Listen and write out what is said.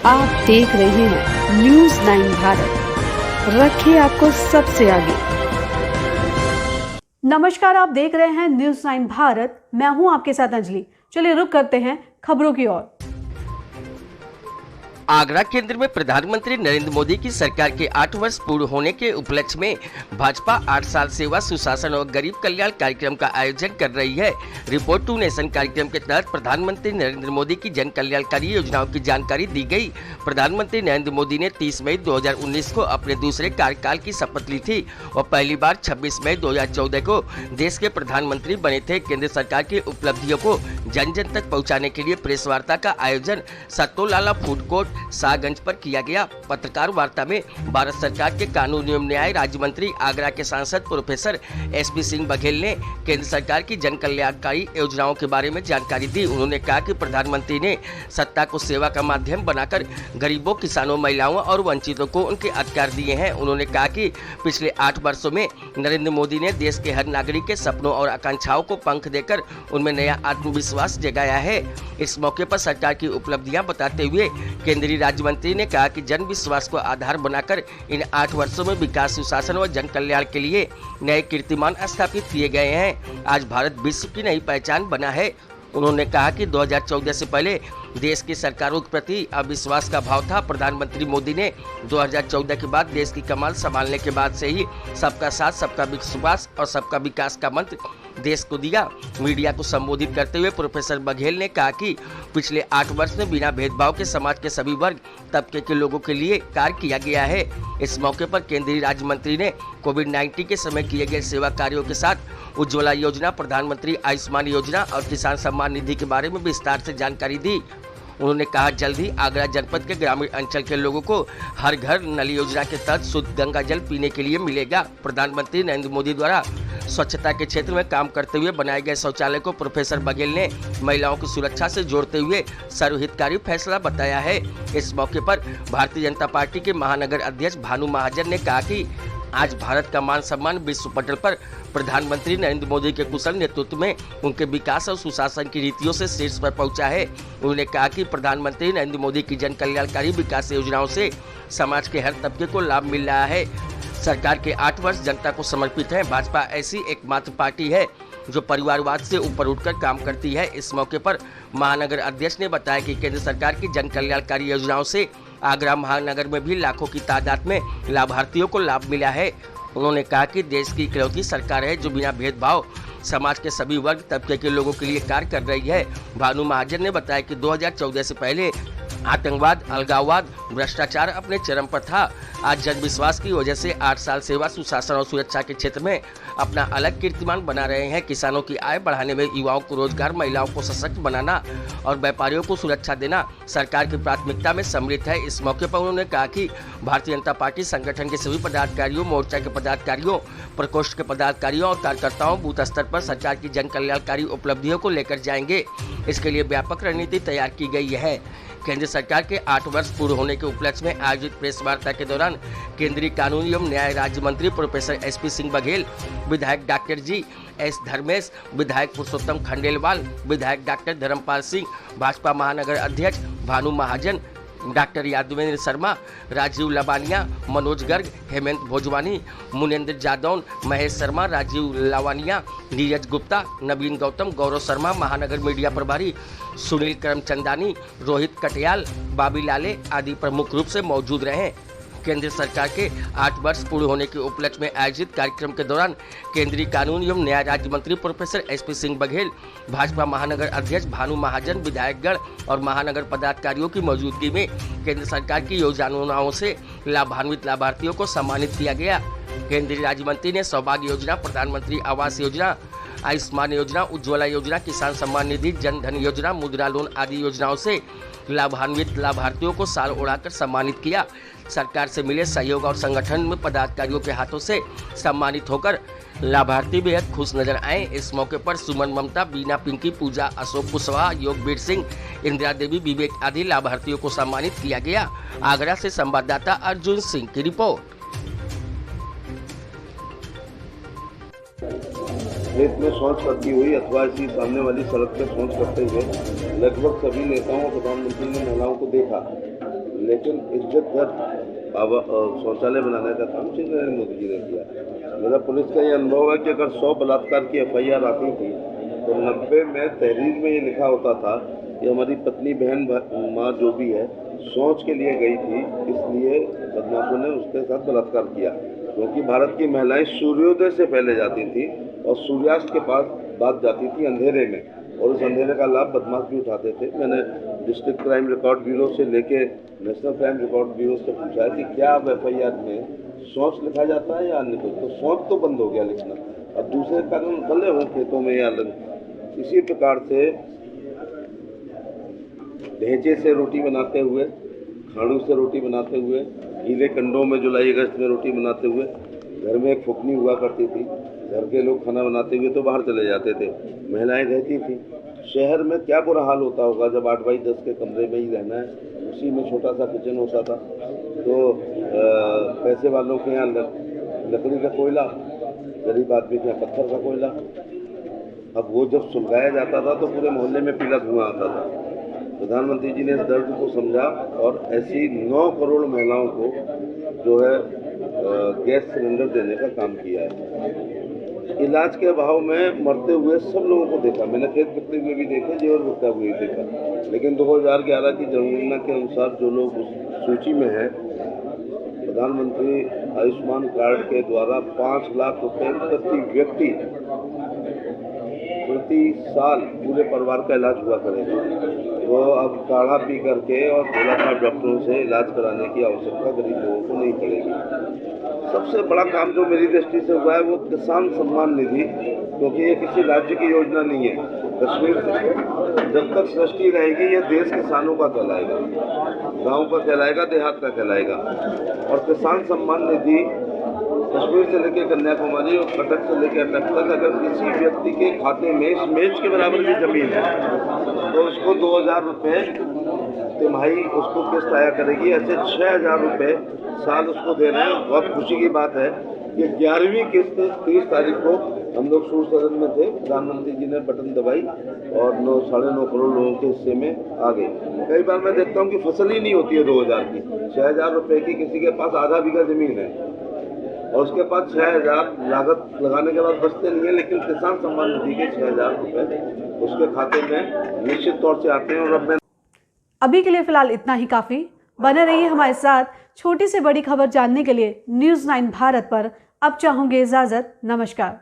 आप देख रहे हैं न्यूज़ 9 भारत, रखिए आपको सबसे आगे। नमस्कार, आप देख रहे हैं न्यूज़ 9 भारत, मैं हूं आपके साथ अंजलि। चलिए रुक करते हैं खबरों की ओर। आगरा केंद्र में प्रधानमंत्री नरेंद्र मोदी की सरकार के 8 वर्ष पूर्ण होने के उपलक्ष्य में भाजपा 8 साल सेवा सुशासन और गरीब कल्याण कार्यक्रम का आयोजन कर रही है। रिपोर्ट टू नेशन कार्यक्रम के तहत प्रधानमंत्री नरेंद्र मोदी की जन कल्याणकारी योजनाओं की जानकारी दी गई। प्रधानमंत्री नरेंद्र मोदी ने 30 मई 2019 को अपने दूसरे कार्यकाल की शपथ ली थी और पहली बार 26 मई 2014 को देश के प्रधानमंत्री बने थे। केंद्र सरकार की उपलब्धियों को जन जन तक पहुँचाने के लिए प्रेस वार्ता का आयोजन सत्तोलाला फूड कोर्ट शाहगंज पर किया गया। पत्रकार वार्ता में भारत सरकार के कानून एवं न्याय राज्य मंत्री आगरा के सांसद प्रोफेसर एसपी सिंह बघेल ने केंद्र सरकार की जन कल्याणकारी योजनाओं के बारे में जानकारी दी। उन्होंने कहा कि प्रधानमंत्री ने सत्ता को सेवा का माध्यम बनाकर गरीबों, किसानों, महिलाओं और वंचितों को उनके अधिकार दिए हैं। उन्होंने कहा कि पिछले 8 वर्षों में नरेंद्र मोदी ने देश के हर नागरिक के सपनों और आकांक्षाओं को पंख देकर उनमें नया आत्मविश्वास जगाया है। इस मौके पर सरकार की उपलब्धियां बताते हुए केंद्रीय राज्य मंत्री ने कहा कि जन विश्वास को आधार बनाकर इन 8 वर्षों में विकास, सुशासन और जन कल्याण के लिए नए कीर्तिमान स्थापित किए गए हैं। आज भारत विश्व की नई पहचान बना है। उन्होंने कहा कि 2014 से पहले देश की सरकारों के प्रति अविश्वास का भाव था। प्रधानमंत्री मोदी ने 2014 के बाद देश की कमान संभालने के बाद से ही सबका साथ, सबका विश्वास और सबका विकास का मंत्र देश को दिया। मीडिया को संबोधित करते हुए प्रोफेसर बघेल ने कहा कि पिछले 8 वर्ष में बिना भेदभाव के समाज के सभी वर्ग तबके के लोगों के लिए कार्य किया गया है। इस मौके पर केंद्रीय राज्य मंत्री ने कोविड-19 के समय किए गए सेवा कार्यों के साथ उज्ज्वला योजना, प्रधानमंत्री आयुष्मान योजना और किसान सम्मान निधि के बारे में विस्तार से जानकारी दी। उन्होंने कहा जल्द ही आगरा जनपद के ग्रामीण अंचल के लोगों को हर घर नल योजना के तहत शुद्ध गंगा जल पीने के लिए मिलेगा। प्रधानमंत्री नरेंद्र मोदी द्वारा स्वच्छता के क्षेत्र में काम करते हुए बनाए गए शौचालय को प्रोफेसर बघेल ने महिलाओं की सुरक्षा से जोड़ते हुए सर्वहितकारी फैसला बताया है। इस मौके पर भारतीय जनता पार्टी के महानगर अध्यक्ष भानु महाजन ने कहा कि आज भारत का मान सम्मान विश्व पटल पर प्रधानमंत्री नरेंद्र मोदी के कुशल नेतृत्व में उनके विकास और सुशासन की रीतियों से शीर्ष पर पहुंचा है। उन्होंने कहा कि प्रधानमंत्री नरेंद्र मोदी की जन कल्याणकारी विकास योजनाओं से समाज के हर तबके को लाभ मिल रहा है। सरकार के 8 वर्ष जनता को समर्पित है। भाजपा ऐसी एकमात्र पार्टी है जो परिवारवाद से ऊपर उठकर काम करती है। इस मौके पर महानगर अध्यक्ष ने बताया कि केंद्र सरकार की जन कल्याणकारी योजनाओं से आगरा महानगर में भी लाखों की तादाद में लाभार्थियों को लाभ मिला है। उन्होंने कहा कि देश की इकलौती सरकार है जो बिना भेदभाव समाज के सभी वर्ग तबके के लोगों के लिए कार्य कर रही है। भानु महाजन ने बताया कि 2014 से पहले आतंकवाद, अलगाववाद, भ्रष्टाचार अपने चरम पर था। आज जन विश्वास की वजह से 8 साल सेवा, सुशासन और सुरक्षा के क्षेत्र में अपना अलग कीर्तिमान बना रहे हैं। किसानों की आय बढ़ाने में, युवाओं को रोजगार, महिलाओं को सशक्त बनाना और व्यापारियों को सुरक्षा देना सरकार की प्राथमिकता में सम्मिलित है। इस मौके पर उन्होंने कहा कि भारतीय जनता पार्टी संगठन के सभी पदाधिकारियों, मोर्चा के पदाधिकारियों, प्रकोष्ठ के पदाधिकारियों और कार्यकर्ताओं बूथ स्तर पर सरकार की जन कल्याणकारी उपलब्धियों को लेकर जाएंगे। इसके लिए व्यापक रणनीति तैयार की गई है। केंद्र सरकार के 8 वर्ष पूर्ण होने के उपलक्ष्य में आयोजित प्रेस वार्ता के दौरान केंद्रीय कानून एवं न्याय राज्य मंत्री प्रोफेसर एसपी सिंह बघेल, विधायक डॉक्टर जी एस धर्मेश, विधायक पुरुषोत्तम खंडेलवाल, विधायक डॉक्टर धर्मपाल सिंह, भाजपा महानगर अध्यक्ष भानु महाजन, डॉक्टर यादवेंद्र शर्मा, राजीव लवानिया, मनोज गर्ग, हेमंत भोजवानी, मुनेंद्र जादौन, महेश शर्मा, राजीव लवानिया, नीरज गुप्ता, नवीन गौतम, गौरव शर्मा, महानगर मीडिया प्रभारी सुनील करमचंदानी, रोहित कटियाल, बाबी लाले आदि प्रमुख रूप से मौजूद रहे। केंद्र सरकार के 8 वर्ष पूर्ण होने के उपलक्ष्य में आयोजित कार्यक्रम के दौरान केंद्रीय कानून एवं न्याय राज्य मंत्री प्रोफेसर एसपी सिंह बघेल, भाजपा महानगर अध्यक्ष भानु महाजन, विधायकगण और महानगर पदाधिकारियों की मौजूदगी में केंद्र सरकार की योजनाओं से लाभान्वित लाभार्थियों को सम्मानित किया गया। केंद्रीय राज्य मंत्री ने सौभाग्य योजना, प्रधानमंत्री आवास योजना, आयुष्मान योजना, उज्ज्वला योजना, किसान सम्मान निधि, जन धन योजना, मुद्रा लोन आदि योजनाओं से लाभान्वित लाभार्थियों को साल उड़ाकर सम्मानित किया। सरकार से मिले सहयोग और संगठन में पदाधिकारियों के हाथों से सम्मानित होकर लाभार्थी बेहद खुश नजर आए। इस मौके पर सुमन, ममता, बीना, पिंकी, पूजा, अशोक कुशवाहा, योगवीर सिंह, इंदिरा देवी, विवेक आदि लाभार्थियों को सम्मानित किया गया। आगरा से संवाददाता अर्जुन सिंह की रिपोर्ट। देश में शौच करती हुई अथवा इसी सामने वाली सड़क पर शौच करते हुए लगभग सभी नेताओं और प्रधानमंत्री ने महिलाओं को देखा, लेकिन इज्जत घर शौचालय बनाने का काम श्री नरेंद्र मोदी जी ने किया। मेरा पुलिस का ये अनुभव है कि अगर 100 बलात्कार की FIR आती थी तो 90 में तहरीर में ये लिखा होता था कि हमारी पत्नी, बहन, माँ जो भी है शौच के लिए गई थी, इसलिए बदमाशों ने उसके साथ बलात्कार किया। क्योंकि भारत की महिलाएं सूर्योदय से पहले जाती थी और सूर्यास्त के बाद जाती थी अंधेरे में, और उस अंधेरे का लाभ बदमाश भी उठाते थे। मैंने डिस्ट्रिक्ट क्राइम रिकॉर्ड ब्यूरो से लेके नेशनल क्राइम रिकॉर्ड ब्यूरो से पूछा है कि क्या अब FIR में शौच लिखा जाता है या अन्य कुछ, तो शौच तो बंद हो गया लिखना, अब दूसरे कारण भले हों खेतों में या अलग। इसी प्रकार से ढेंचे से रोटी बनाते हुए, खाड़ू से रोटी बनाते हुए, गीले कंडों में जुलाई अगस्त में रोटी बनाते हुए, घर में एक फुकनी हुआ करती थी, घर के लोग खाना बनाते हुए तो बाहर चले जाते थे, महिलाएं रहती थी। शहर में क्या बुरा हाल होता होगा जब 8 बाई 10 के कमरे में ही रहना है, उसी में छोटा सा किचन होता था। तो पैसे वालों के यहाँ लकड़ी का कोयला, गरीब आदमी के यहाँ पत्थर का कोयला। अब वो जब सुलगाया जाता था तो पूरे मोहल्ले में पीला धुआं आता था। प्रधानमंत्री जी ने इस दर्द को समझा और ऐसी 9 करोड़ महिलाओं को जो है गैस सिलेंडर देने का काम किया है। इलाज के अभाव में मरते हुए सब लोगों को देखा, मैंने खेत बिकते हुए भी देखे, जेवर बिकता हुए भी देखा। लेकिन 2011 की जनगणना के अनुसार जो लोग उस सूची में हैं, प्रधानमंत्री आयुष्मान कार्ड के द्वारा 5 लाख रुपए प्रति व्यक्ति प्रति साल पूरे परिवार का इलाज हुआ करेगा। तो अब काढ़ा पी करके और गोलाकार डॉक्टरों से इलाज कराने की आवश्यकता गरीब लोगों को नहीं पड़ेगी। सबसे बड़ा काम जो मेरी दृष्टि से हुआ है वो किसान सम्मान निधि, क्योंकि ये किसी राज्य की योजना नहीं है। कश्मीर से जब तक सृष्टि रहेगी ये देश किसानों का कहलाएगा, गाँव का कहलाएगा, देहात का कहलाएगा। और किसान सम्मान निधि कश्मीर से लेकर कन्याकुमारी और कटक से लेकर तक अगर किसी व्यक्ति के खाते में इस मेज के बराबर की जमीन है तो उसको 2000 रुपये तिमाही उसको किस्त आया करेगी। ऐसे 6000 रुपये साल उसको दे रहे हैं। बहुत खुशी की बात है कि 11वीं किस्त 30 तारीख को हम लोग सूर सदन में थे, प्रधानमंत्री जी ने बटन दबाई और 9-9.5 करोड़ लोगों के हिस्से में आ गई। कई बार मैं देखता हूँ कि फसल ही नहीं होती है 2000 की, 6000 रुपये की किसी के पास आधा बीघा जमीन है और उसके पास 6000 लागत लगाने के बाद बचते नहीं है, लेकिन किसान सम्मान निधि के 6000 रुपये उसके खाते में निश्चित तौर से आते हैं। और अब मैं अभी के लिए फिलहाल इतना ही काफी। बने रहिए हमारे साथ। छोटी से बड़ी खबर जानने के लिए न्यूज़ 9 भारत पर अब चाहूंगी इजाजत। नमस्कार।